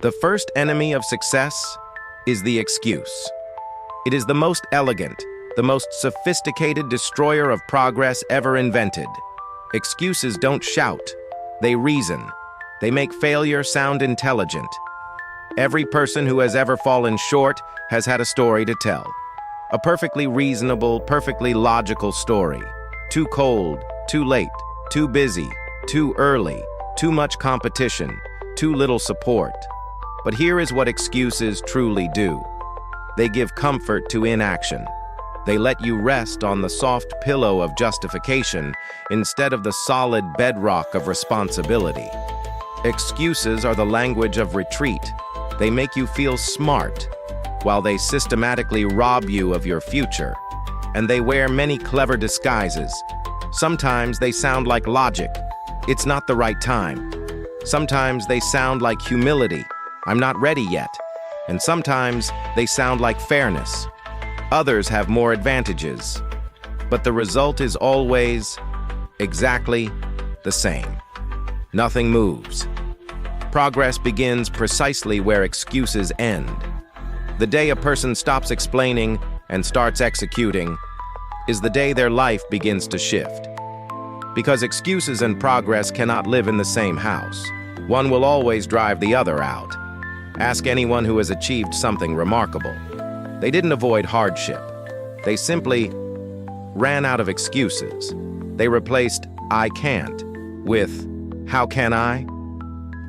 The first enemy of success is the excuse. It is the most elegant, the most sophisticated destroyer of progress ever invented. Excuses don't shout, they reason. They make failure sound intelligent. Every person who has ever fallen short has had a story to tell. A perfectly reasonable, perfectly logical story. Too cold, too late, too busy, too early, too much competition, too little support. But here is what excuses truly do. They give comfort to inaction. They let you rest on the soft pillow of justification instead of the solid bedrock of responsibility. Excuses are the language of retreat. They make you feel smart, while they systematically rob you of your future. And they wear many clever disguises. Sometimes they sound like logic. It's not the right time. Sometimes they sound like humility. I'm not ready yet. And sometimes they sound like fairness. Others have more advantages. But the result is always exactly the same. Nothing moves. Progress begins precisely where excuses end. The day a person stops explaining and starts executing is the day their life begins to shift. Because excuses and progress cannot live in the same house. One will always drive the other out. Ask anyone who has achieved something remarkable. They didn't avoid hardship. They simply ran out of excuses. They replaced "I can't" with "How can I?"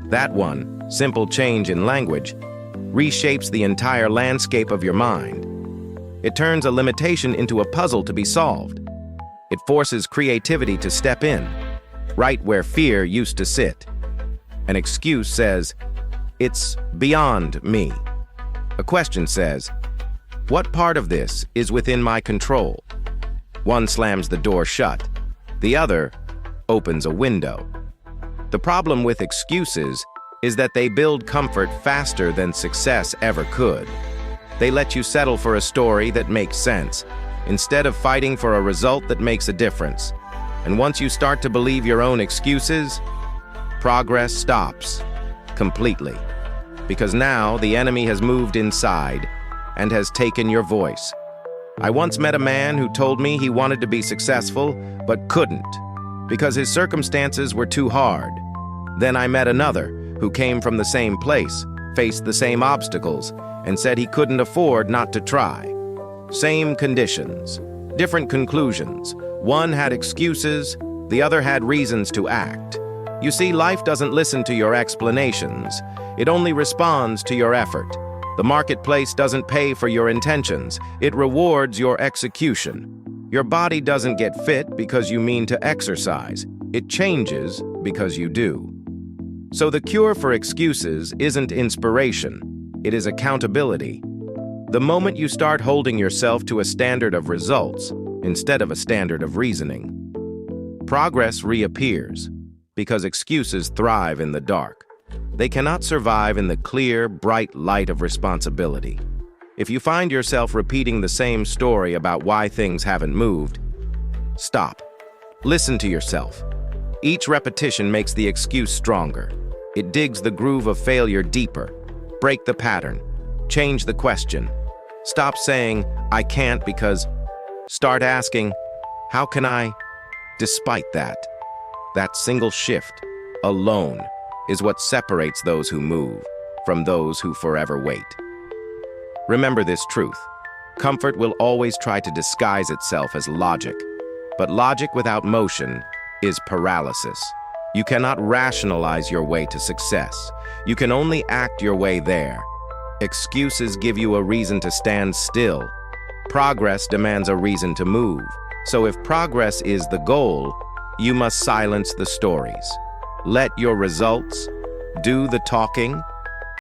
That one simple change in language reshapes the entire landscape of your mind. It turns a limitation into a puzzle to be solved. It forces creativity to step in, right where fear used to sit. An excuse says, "It's beyond me." A question says, "What part of this is within my control?" One slams the door shut. The other opens a window. The problem with excuses is that they build comfort faster than success ever could. They let you settle for a story that makes sense, instead of fighting for a result that makes a difference. And once you start to believe your own excuses, progress stops completely. Because now the enemy has moved inside and has taken your voice. I once met a man who told me he wanted to be successful, but couldn't, because his circumstances were too hard. Then I met another who came from the same place, faced the same obstacles, and said he couldn't afford not to try. Same conditions, different conclusions. One had excuses, the other had reasons to act. You see, life doesn't listen to your explanations. It only responds to your effort. The marketplace doesn't pay for your intentions. It rewards your execution. Your body doesn't get fit because you mean to exercise. It changes because you do. So the cure for excuses isn't inspiration. It is accountability. The moment you start holding yourself to a standard of results instead of a standard of reasoning, progress reappears, because excuses thrive in the dark. They cannot survive in the clear, bright light of responsibility. If you find yourself repeating the same story about why things haven't moved, stop. Listen to yourself. Each repetition makes the excuse stronger. It digs the groove of failure deeper. Break the pattern. Change the question. Stop saying, "I can't," because start asking, "How can I?" Despite that, that single shift alone is what separates those who move from those who forever wait. Remember this truth. Comfort will always try to disguise itself as logic, but logic without motion is paralysis. You cannot rationalize your way to success. You can only act your way there. Excuses give you a reason to stand still. Progress demands a reason to move. So if progress is the goal, you must silence the stories. Let your results do the talking